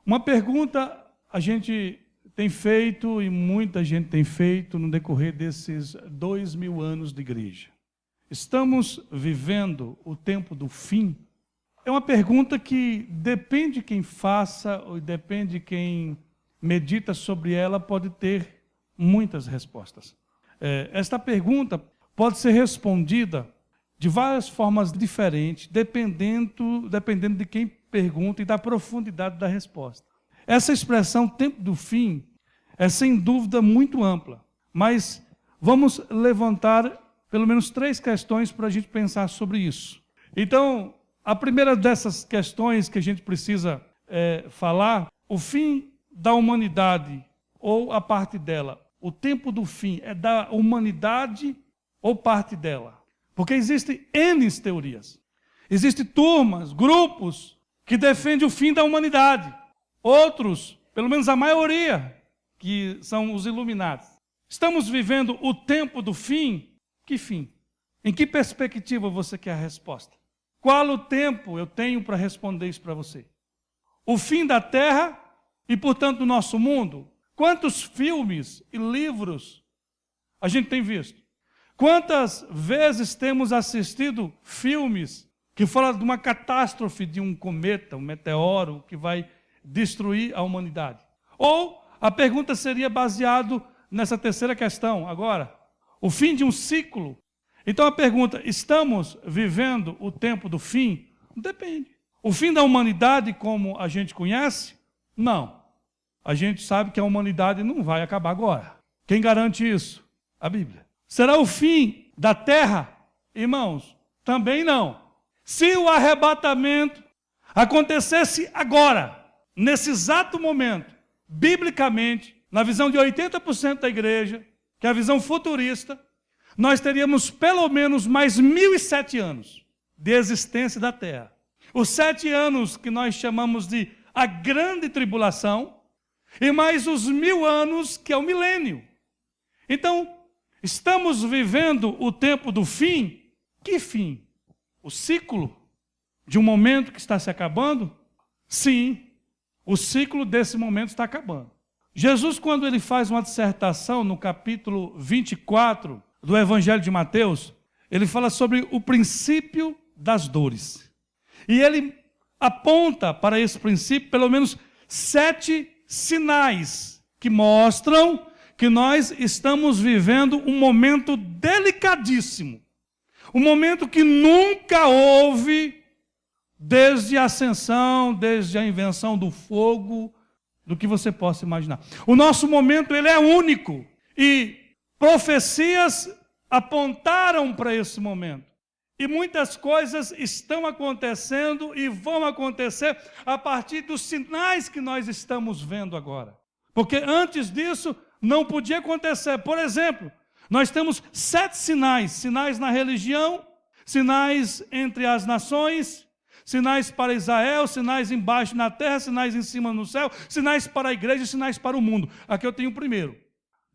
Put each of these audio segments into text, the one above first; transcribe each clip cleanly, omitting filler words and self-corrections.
Uma pergunta a gente tem feito e muita gente tem feito no decorrer desses 2000 anos de igreja. Estamos vivendo o tempo do fim? É uma pergunta que depende de quem faça ou depende de quem medita sobre ela, pode ter muitas respostas. Esta pergunta pode ser respondida de várias formas diferentes, dependendo de quem pergunta e da profundidade da resposta. Essa expressão, tempo do fim, é sem dúvida muito ampla, mas vamos levantar pelo menos 3 questões para a gente pensar sobre isso. Então, a primeira dessas questões que a gente precisa falar, o fim da humanidade ou a parte dela. O tempo do fim é da humanidade ou parte dela? Porque existem N teorias. Existem turmas, grupos que defendem o fim da humanidade. Outros, pelo menos a maioria, que são os iluminados. Estamos vivendo o tempo do fim? Que fim? Em que perspectiva você quer a resposta? Qual o tempo eu tenho para responder isso para você? O fim da Terra e, portanto, do nosso mundo? Quantos filmes e livros a gente tem visto? Quantas vezes temos assistido filmes que falam de uma catástrofe, de um cometa, um meteoro que vai destruir a humanidade? Ou a pergunta seria baseada nessa terceira questão agora, o fim de um ciclo. Então a pergunta, estamos vivendo o tempo do fim? Depende. O fim da humanidade como a gente conhece? Não. A gente sabe que a humanidade não vai acabar agora. Quem garante isso? A Bíblia. Será o fim da terra? Irmãos, também não. Se o arrebatamento acontecesse agora, nesse exato momento, biblicamente, na visão de 80% da igreja, que é a visão futurista, nós teríamos pelo menos mais 1007 anos de existência da terra. Os 7 anos que nós chamamos de a grande tribulação, e mais os 1000 anos que é o milênio. Então, estamos vivendo o tempo do fim? Que fim? O ciclo de um momento que está se acabando? Sim, o ciclo desse momento está acabando. Jesus, quando ele faz uma dissertação no capítulo 24 do Evangelho de Mateus, ele fala sobre o princípio das dores. E ele aponta para esse princípio pelo menos 7 sinais que mostram que nós estamos vivendo um momento delicadíssimo. Um momento que nunca houve desde a ascensão, desde a invenção do fogo, do que você possa imaginar. O nosso momento ele é único e profecias apontaram para esse momento. E muitas coisas estão acontecendo e vão acontecer a partir dos sinais que nós estamos vendo agora. Porque antes disso não podia acontecer. Por exemplo, nós temos 7 sinais. Sinais na religião, sinais entre as nações, sinais para Israel, sinais embaixo na terra, sinais em cima no céu, sinais para a igreja e sinais para o mundo. Aqui eu tenho o primeiro.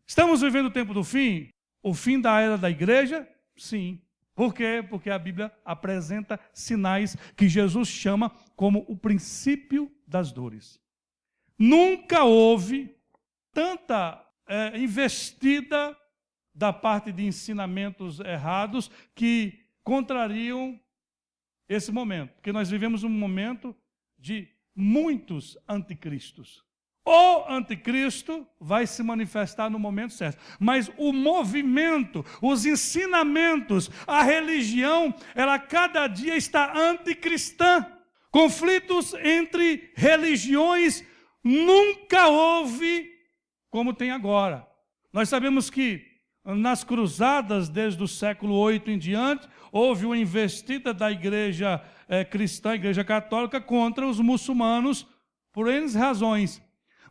Estamos vivendo o tempo do fim? O fim da era da igreja? Sim. Por quê? Porque a Bíblia apresenta sinais que Jesus chama como o princípio das dores. Nunca houve tanta investida da parte de ensinamentos errados que contrariam esse momento. Porque nós vivemos um momento de muitos anticristos. O anticristo vai se manifestar no momento certo. Mas o movimento, os ensinamentos, a religião, ela cada dia está anticristã. Conflitos entre religiões nunca houve como tem agora. Nós sabemos que nas cruzadas, desde o século 8 em diante, houve uma investida da igreja cristã, a igreja católica, contra os muçulmanos, por N razões.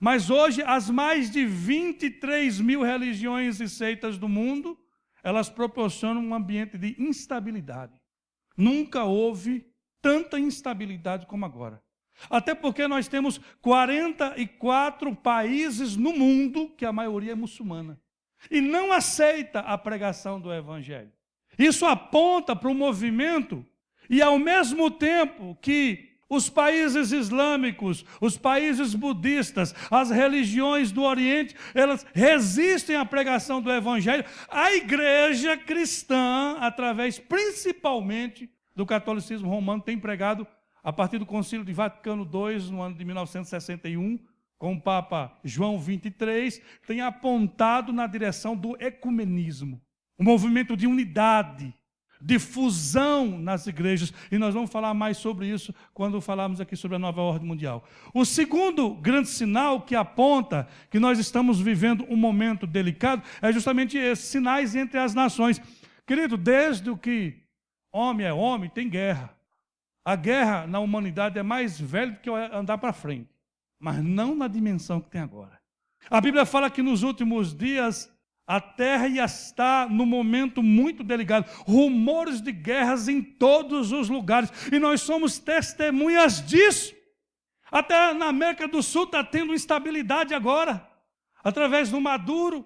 Mas hoje, as mais de 23 mil religiões e seitas do mundo, elas proporcionam um ambiente de instabilidade. Nunca houve tanta instabilidade como agora. Até porque nós temos 44 países no mundo, que a maioria é muçulmana, e não aceita a pregação do Evangelho. Isso aponta para um movimento, e ao mesmo tempo que Os países islâmicos, os países budistas, as religiões do Oriente, elas resistem à pregação do Evangelho. A igreja cristã, através principalmente do catolicismo romano, tem pregado, a partir do Concílio de Vaticano II, no ano de 1961, com o Papa João XXIII, tem apontado na direção do ecumenismo, um movimento de unidade, de fusão nas igrejas, e nós vamos falar mais sobre isso quando falarmos aqui sobre a nova ordem mundial. O segundo grande sinal que aponta que nós estamos vivendo um momento delicado é justamente esses sinais entre as nações. Querido, desde o que homem é homem, tem guerra. A guerra na humanidade é mais velha do que andar para frente, mas não na dimensão que tem agora. A Bíblia fala que nos últimos dias a terra ia estar num momento muito delicado. Rumores de guerras em todos os lugares. E nós somos testemunhas disso. Até na América do Sul está tendo instabilidade agora. Através do Maduro.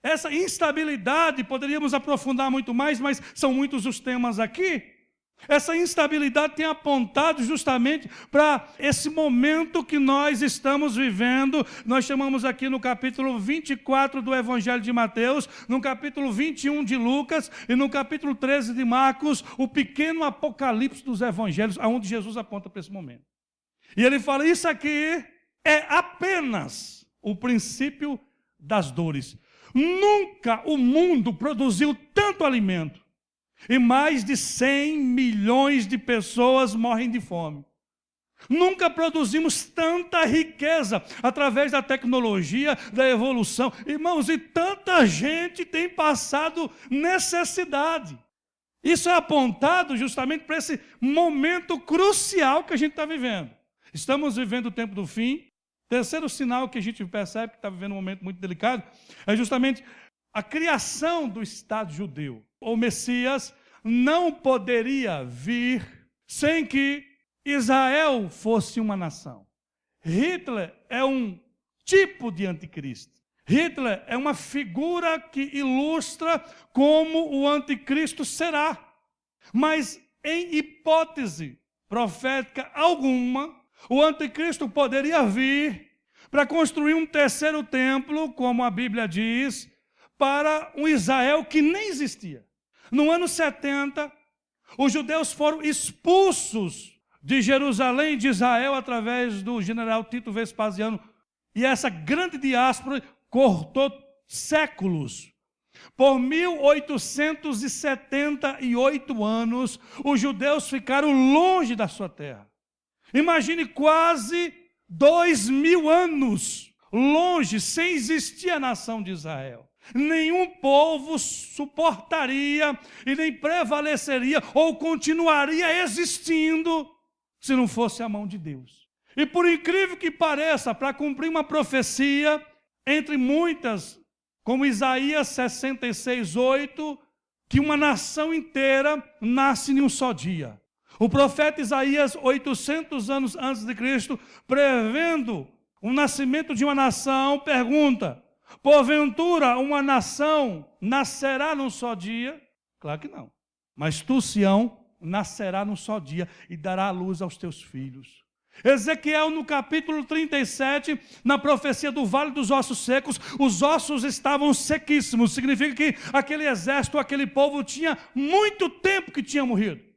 Essa instabilidade, poderíamos aprofundar muito mais, mas são muitos os temas aqui. Essa instabilidade tem apontado justamente para esse momento que nós estamos vivendo. Nós chamamos aqui no capítulo 24 do Evangelho de Mateus, no capítulo 21 de Lucas e no capítulo 13 de Marcos, o pequeno apocalipse dos evangelhos, aonde Jesus aponta para esse momento. E ele fala, isso aqui é apenas o princípio das dores. Nunca o mundo produziu tanto alimento. E mais de 100 milhões de pessoas morrem de fome. Nunca produzimos tanta riqueza através da tecnologia, da evolução. Irmãos, e tanta gente tem passado necessidade. Isso é apontado justamente para esse momento crucial que a gente está vivendo. Estamos vivendo o tempo do fim. Terceiro sinal que a gente percebe que está vivendo um momento muito delicado é justamente a criação do Estado judeu. O Messias não poderia vir sem que Israel fosse uma nação. Hitler é um tipo de anticristo. Hitler é uma figura que ilustra como o anticristo será. Mas em hipótese profética alguma, o anticristo poderia vir para construir um terceiro templo, como a Bíblia diz, para um Israel que nem existia. No ano 70, os judeus foram expulsos de Jerusalém, de Israel, através do general Tito Vespasiano. E essa grande diáspora cortou séculos. Por 1878 anos, os judeus ficaram longe da sua terra. Imagine quase 2000 anos longe, sem existir a nação de Israel. Nenhum povo suportaria e nem prevaleceria ou continuaria existindo se não fosse a mão de Deus. E por incrível que pareça, para cumprir uma profecia, entre muitas, como Isaías 66:8, que uma nação inteira nasce em um só dia. O profeta Isaías, 800 anos antes de Cristo, prevendo o nascimento de uma nação, pergunta: porventura uma nação nascerá num só dia? Claro que não. Mas tu, Sião, nascerá num só dia e dará a luz aos teus filhos. Ezequiel, no capítulo 37, na profecia do Vale dos Ossos Secos, os ossos estavam sequíssimos. Significa que aquele exército, aquele povo tinha muito tempo que tinha morrido.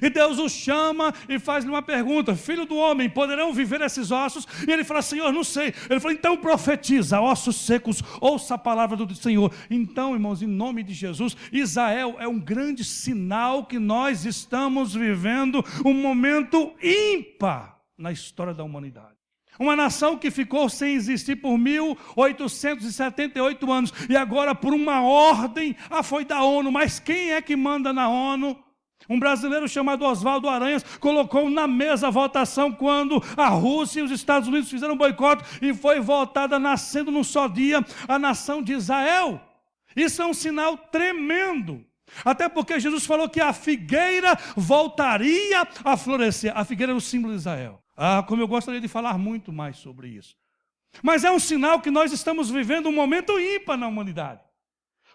E Deus o chama e faz-lhe uma pergunta: filho do homem, poderão viver esses ossos? E ele fala: Senhor, não sei. Ele fala: então profetiza, ossos secos, ouça a palavra do Senhor. Então, irmãos, em nome de Jesus, Israel é um grande sinal que nós estamos vivendo um momento ímpar na história da humanidade. Uma nação que ficou sem existir por 1878 anos, e agora por uma ordem, foi da ONU, mas quem é que manda na ONU? Um brasileiro chamado Oswaldo Aranhas colocou na mesa a votação quando a Rússia e os Estados Unidos fizeram um boicote e foi votada, nascendo num só dia, a nação de Israel. Isso é um sinal tremendo. Até porque Jesus falou que a figueira voltaria a florescer. A figueira é o símbolo de Israel. Como eu gostaria de falar muito mais sobre isso. Mas é um sinal que nós estamos vivendo um momento ímpar na humanidade.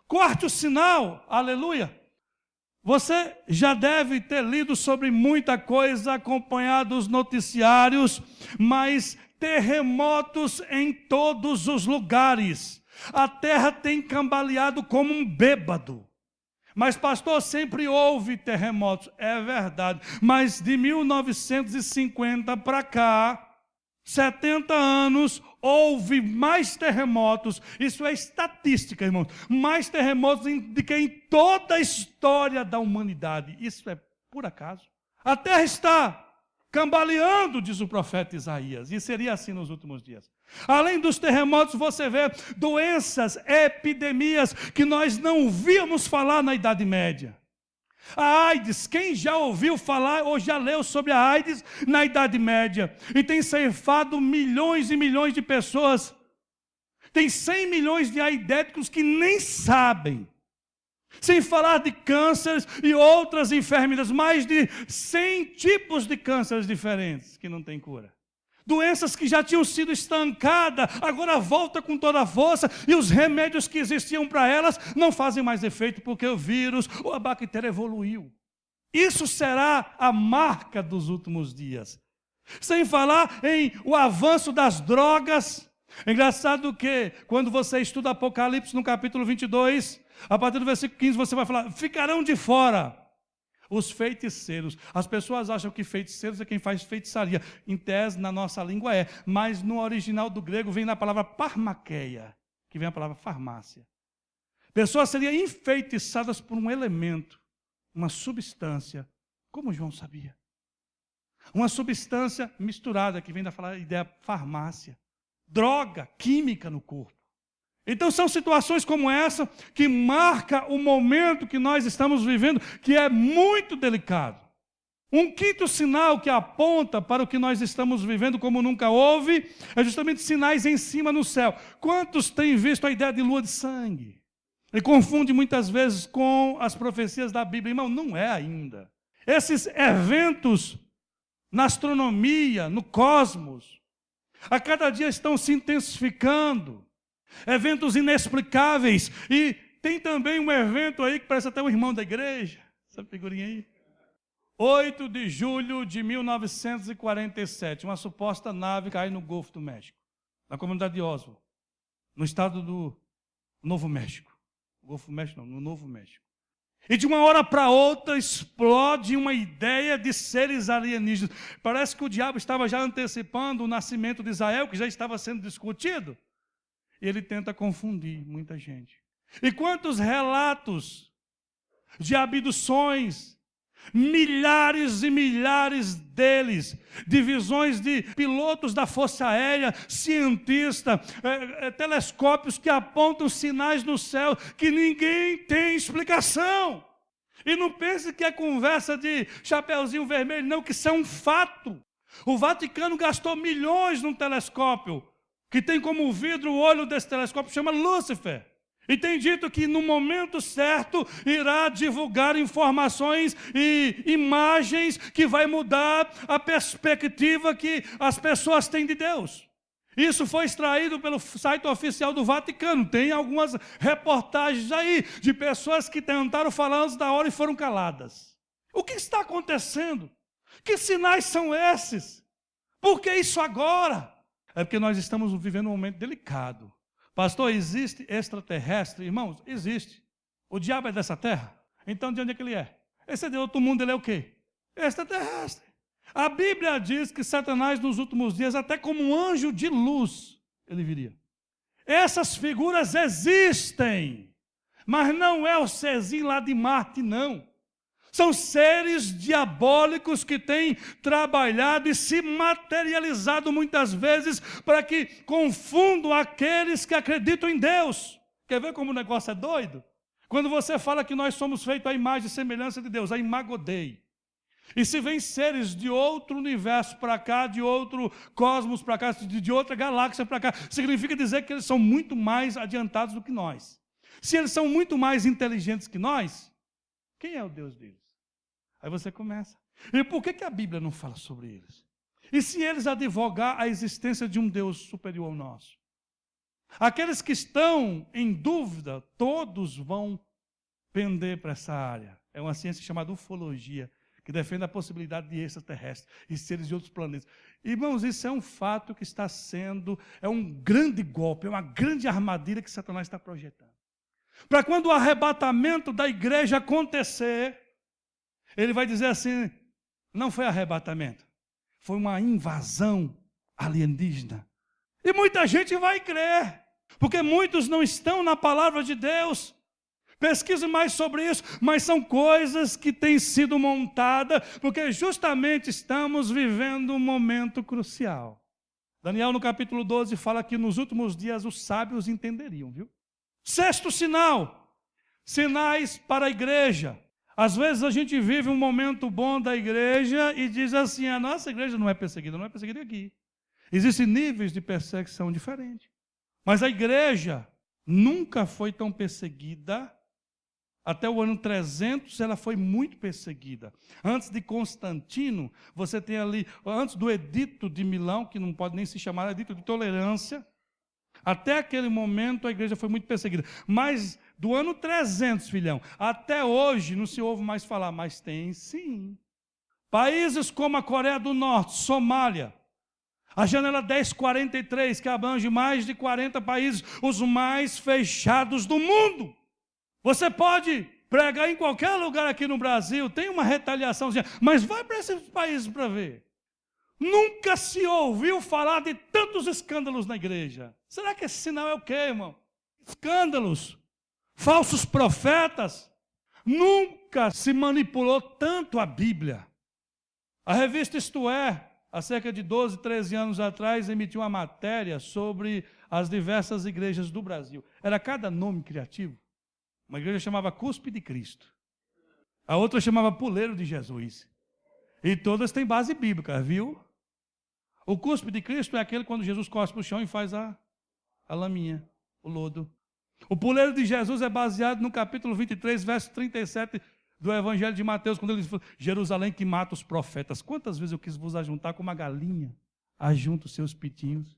Quarto sinal, aleluia. Você já deve ter lido sobre muita coisa, acompanhado os noticiários, mas terremotos em todos os lugares. A terra tem cambaleado como um bêbado. Mas, pastor, sempre houve terremotos. É verdade. Mas de 1950 para cá, 70 anos, houve mais terremotos. Isso é estatística, irmãos. Mais terremotos do que em toda a história da humanidade. Isso é por acaso? A terra está cambaleando, diz o profeta Isaías. E seria assim nos últimos dias. Além dos terremotos, você vê doenças, epidemias que nós não víamos falar na Idade Média. A AIDS, quem já ouviu falar ou já leu sobre a AIDS na Idade Média? E tem ceifado milhões e milhões de pessoas. Tem 100 milhões de aidéticos que nem sabem. Sem falar de cânceres e outras enfermidades, mais de 100 tipos de cânceres diferentes que não têm cura. Doenças que já tinham sido estancadas, agora volta com toda a força, e os remédios que existiam para elas não fazem mais efeito, porque o vírus ou a bactéria evoluiu. Isso será a marca dos últimos dias. Sem falar em o avanço das drogas. É engraçado que, quando você estuda Apocalipse no capítulo 22, a partir do versículo 15, você vai falar, ficarão de fora os feiticeiros. As pessoas acham que feiticeiros é quem faz feitiçaria. Em tese, na nossa língua é. Mas no original do grego vem na palavra parmaqueia, que vem a palavra farmácia. Pessoas seriam enfeitiçadas por um elemento, uma substância, como João sabia. Uma substância misturada, que vem da ideia farmácia. Droga química no corpo. Então são situações como essa que marca o momento que nós estamos vivendo, que é muito delicado. Um quinto sinal que aponta para o que nós estamos vivendo como nunca houve, é justamente sinais em cima no céu. Quantos têm visto a ideia de lua de sangue? E confunde muitas vezes com as profecias da Bíblia. Irmão, não é ainda. Esses eventos na astronomia, no cosmos, a cada dia estão se intensificando. Eventos inexplicáveis. E tem também um evento aí que parece até um irmão da igreja. Essa figurinha aí. 8 de julho de 1947, uma suposta nave cai no Golfo do México, na comunidade de Oswald, no estado do Novo México. Golfo do México não, no Novo México. E de uma hora para outra explode uma ideia de seres alienígenas. Parece que o diabo estava já antecipando o nascimento de Israel, que já estava sendo discutido. E ele tenta confundir muita gente. E quantos relatos de abduções, milhares e milhares deles, de visões de pilotos da Força Aérea, cientistas, telescópios que apontam sinais no céu que ninguém tem explicação. E não pense que é conversa de chapeuzinho vermelho, não, que isso é um fato. O Vaticano gastou milhões num telescópio, que tem como vidro o olho desse telescópio, chama Lúcifer. E tem dito que no momento certo irá divulgar informações e imagens que vai mudar a perspectiva que as pessoas têm de Deus. Isso foi extraído pelo site oficial do Vaticano. Tem algumas reportagens aí de pessoas que tentaram falar antes da hora e foram caladas. O que está acontecendo? Que sinais são esses? Por que isso agora? É porque nós estamos vivendo um momento delicado. Pastor, existe extraterrestre? Irmãos, existe. O diabo é dessa terra? Então de onde é que ele é? Esse é de outro mundo, ele é o quê? Extraterrestre. A Bíblia diz que Satanás nos últimos dias, até como um anjo de luz, ele viria. Essas figuras existem, mas não é o Cezinho lá de Marte, não. São seres diabólicos que têm trabalhado e se materializado muitas vezes para que confundam aqueles que acreditam em Deus. Quer ver como o negócio é doido? Quando você fala que nós somos feitos à imagem e semelhança de Deus, a imago Dei. E se vem seres de outro universo para cá, de outro cosmos para cá, de outra galáxia para cá, significa dizer que eles são muito mais adiantados do que nós. Se eles são muito mais inteligentes que nós, quem é o Deus deles? Aí você começa. E por que a Bíblia não fala sobre eles? E se eles advogar a existência de um Deus superior ao nosso? Aqueles que estão em dúvida, todos vão pender para essa área. É uma ciência chamada ufologia, que defende a possibilidade de extraterrestres e seres de outros planetas. Irmãos, isso é um fato que está sendo, é um grande golpe, é uma grande armadilha que Satanás está projetando. Para quando o arrebatamento da igreja acontecer, ele vai dizer assim, não foi arrebatamento, foi uma invasão alienígena. E muita gente vai crer, porque muitos não estão na palavra de Deus. Pesquise mais sobre isso, mas são coisas que têm sido montadas, porque justamente estamos vivendo um momento crucial. Daniel, no capítulo 12, fala que nos últimos dias os sábios entenderiam, viu? Sexto sinal, sinais para a igreja. Às vezes a gente vive um momento bom da igreja e diz assim, a nossa igreja não é perseguida aqui. Existem níveis de perseguição diferentes. Mas a igreja nunca foi tão perseguida. Até o ano 300 ela foi muito perseguida. Antes de Constantino, você tem ali, antes do Edito de Milão, que não pode nem se chamar Edito de Tolerância, até aquele momento a igreja foi muito perseguida. Mas do ano 300, filhão, até hoje não se ouve mais falar, mas tem sim. Países como a Coreia do Norte, Somália, a janela 1043, que abrange mais de 40 países, os mais fechados do mundo. Você pode pregar em qualquer lugar aqui no Brasil, tem uma retaliaçãozinha, mas vai para esses países para ver. Nunca se ouviu falar de tantos escândalos na igreja. Será que esse sinal é o quê, irmão? Escândalos, falsos profetas. Nunca se manipulou tanto a Bíblia. A revista Isto É, há cerca de 12, 13 anos atrás, emitiu uma matéria sobre as diversas igrejas do Brasil. Era cada nome criativo. Uma igreja chamava Cuspe de Cristo. A outra chamava Puleiro de Jesus. E todas têm base bíblica, viu? O cuspe de Cristo é aquele quando Jesus cospe o chão e faz a laminha, o lodo. O puleiro de Jesus é baseado no capítulo 23, verso 37 do Evangelho de Mateus, quando ele diz, Jerusalém que mata os profetas. Quantas vezes eu quis vos ajuntar como uma galinha ajunta os seus pitinhos?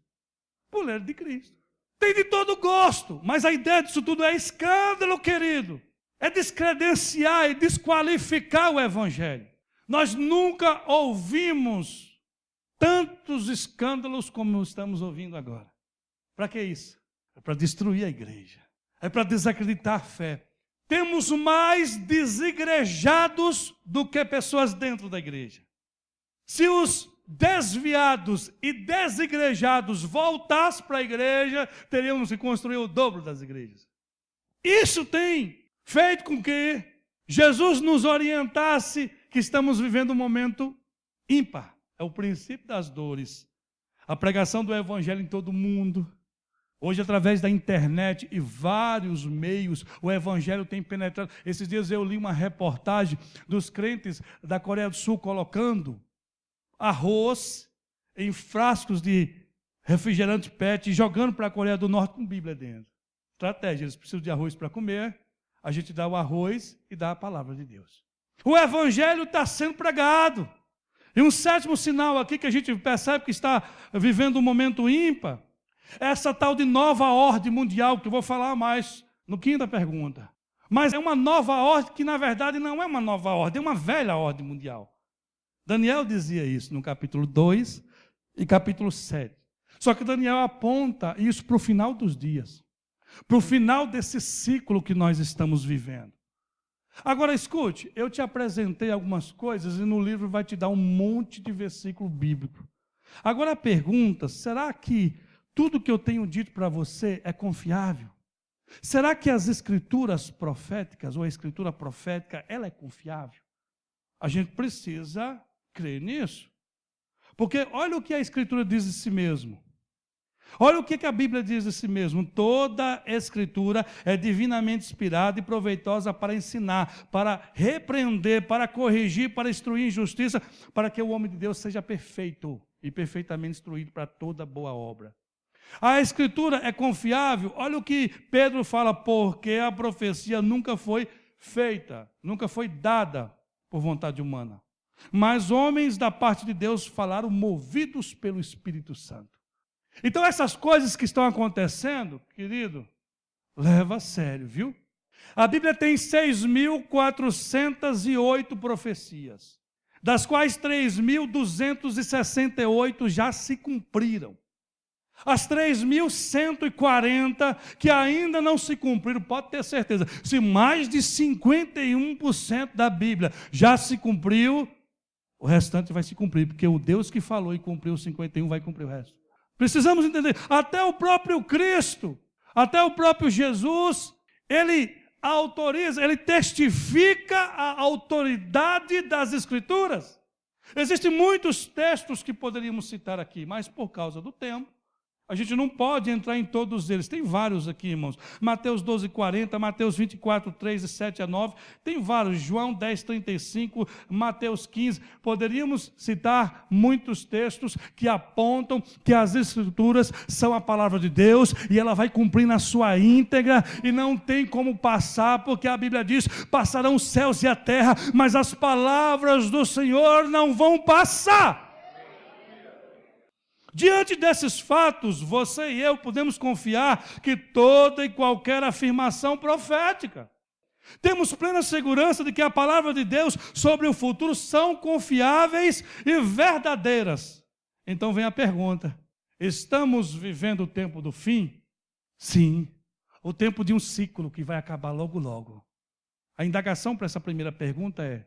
Puleiro de Cristo. Tem de todo gosto, mas a ideia disso tudo é escândalo, querido. É descredenciar e desqualificar o Evangelho. Nós nunca ouvimos tantos escândalos como estamos ouvindo agora. Para que isso? É para destruir a igreja. É para desacreditar a fé. Temos mais desigrejados do que pessoas dentro da igreja. Se os desviados e desigrejados voltassem para a igreja, teríamos que construir o dobro das igrejas. Isso tem feito com que Jesus nos orientasse que estamos vivendo um momento ímpar. É o princípio das dores. A pregação do evangelho em todo o mundo. Hoje, através da internet e vários meios, o evangelho tem penetrado. Esses dias eu li uma reportagem dos crentes da Coreia do Sul colocando arroz em frascos de refrigerante PET e jogando para a Coreia do Norte com Bíblia dentro. Estratégia, eles precisam de arroz para comer, a gente dá o arroz e dá a palavra de Deus. O evangelho está sendo pregado. E um sétimo sinal aqui que a gente percebe que está vivendo um momento ímpar, é essa tal de nova ordem mundial, que eu vou falar mais no quinta pergunta. Mas é uma nova ordem que, na verdade, não é uma nova ordem, é uma velha ordem mundial. Daniel dizia isso no capítulo 2 e capítulo 7. Só que Daniel aponta isso para o final dos dias, para o final desse ciclo que nós estamos vivendo. Agora escute, eu te apresentei algumas coisas e no livro vai te dar um monte de versículo bíblico. Agora a pergunta, será que tudo que eu tenho dito para você é confiável? Será que as escrituras proféticas ou a escritura profética, ela é confiável? A gente precisa crer nisso. Porque olha o que a escritura diz de si mesmo. Olha o que a Bíblia diz de si mesmo. Toda escritura é divinamente inspirada e proveitosa para ensinar, para repreender, para corrigir, para instruir em justiça, para que o homem de Deus seja perfeito e perfeitamente instruído para toda boa obra. A escritura é confiável. Olha o que Pedro fala, porque a profecia nunca foi feita, nunca foi dada por vontade humana. Mas homens da parte de Deus falaram movidos pelo Espírito Santo. Então essas coisas que estão acontecendo, querido, leva a sério, viu? A Bíblia tem 6.408 profecias, das quais 3.268 já se cumpriram. As 3.140 que ainda não se cumpriram, pode ter certeza, se mais de 51% da Bíblia já se cumpriu, o restante vai se cumprir, porque o Deus que falou e cumpriu os 51 vai cumprir o resto. Precisamos entender, até o próprio Cristo, até o próprio Jesus, ele autoriza, ele testifica a autoridade das Escrituras. Existem muitos textos que poderíamos citar aqui, mas por causa do tempo, a gente não pode entrar em todos eles. Tem vários aqui, irmãos. Mateus 12:40, Mateus 24:3 e 7 a 9. Tem vários. João 10:35, Mateus 15. Poderíamos citar muitos textos que apontam que as Escrituras são a palavra de Deus e ela vai cumprir na sua íntegra e não tem como passar, porque a Bíblia diz, passarão os céus e a terra, mas as palavras do Senhor não vão passar. Diante desses fatos, você e eu podemos confiar que toda e qualquer afirmação profética, temos plena segurança de que a palavra de Deus sobre o futuro são confiáveis e verdadeiras. Então vem a pergunta, estamos vivendo o tempo do fim? Sim, o tempo de um ciclo que vai acabar logo logo. A indagação para essa primeira pergunta é,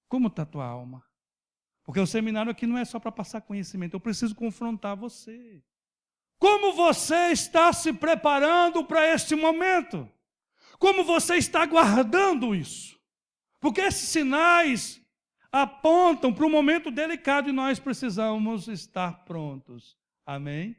como está a tua alma? Porque o seminário aqui não é só para passar conhecimento, eu preciso confrontar você. Como você está se preparando para este momento? Como você está guardando isso? Porque esses sinais apontam para um momento delicado e nós precisamos estar prontos. Amém?